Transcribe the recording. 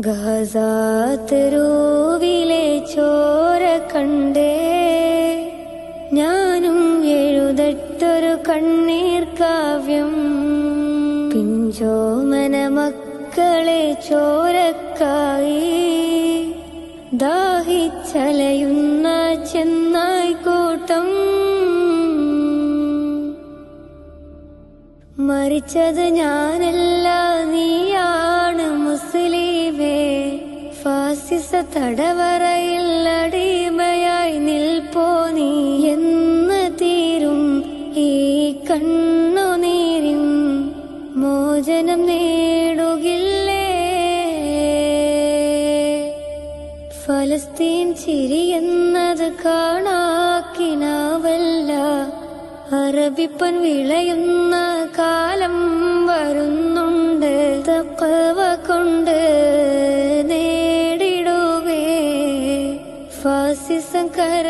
ഗസാതെരുവിലെ ചോര കണ്ടേ ഞാനും എഴുതട്ടൊരു കണ്ണീർ കാവ്യം. പിഞ്ചോമന മക്കളെ ചോരക്കായി ദാഹിച്ചലയുന്ന ചെന്നായ്ക്കൂട്ടം. മരിച്ചത് ഞാനല്ല, നീയാണ് മുസ്ലിമേ. ഫാസിസ തടവറയിൽ അടിമയായി നിൽപ്പോ നീ. എന്ന് തീരും ഈ കണ്ണുനീരിൻ മോചനം നേടുകില്ലേ? ഫലസ്തീൻ ചിരിയെന്നത് കാണാക്കിനാവല്ല, അറബിപ്പൻ വിളയുന്ന കാലം വരുന്നുണ്ട്. തഖ്വ കൊണ്ട് നേടിടുവേ ഫാസിസം കര